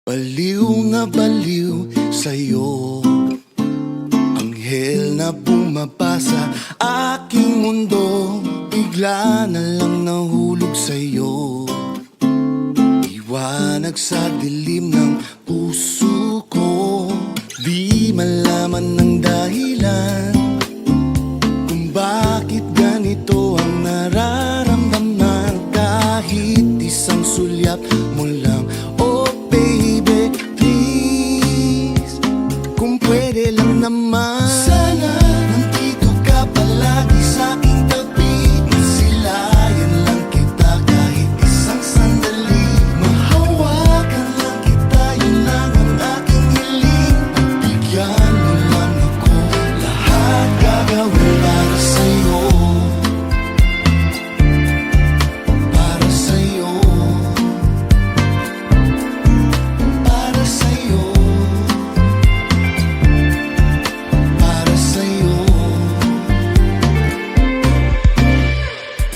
Baliw sa'yo, anghel na bumaba sa aking mundo, bigla na lang nahulog sa'yo. Iwanag sa dilim ng puso ko, di malaman ng dahilan kung bakit ganito ang nararamdaman. Kahit isang sulyap mo lang, oh baby, please, kung pwede lang naman. Sana nandito ka palagi sa aking tabi, masilayan lang kita kahit isang sandali. Mahawakan lang kita, yun lang ang aking hiling. Pagbigyan mo lang ako, lahat gagawin para sa'yo. Para sa'yo, para sa'yo, para sa'yo.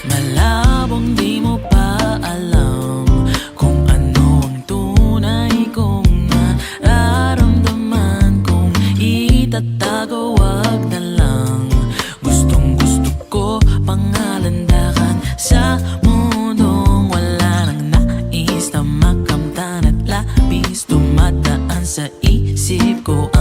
Malabong di mo pa alam kung ano ang tunay kong nararamdaman. Kung itatago, wag na lang. Gustong gusto ko pangalandakan sa mundong wala nang nais na makamtan at labis dumadaan sa isip ko.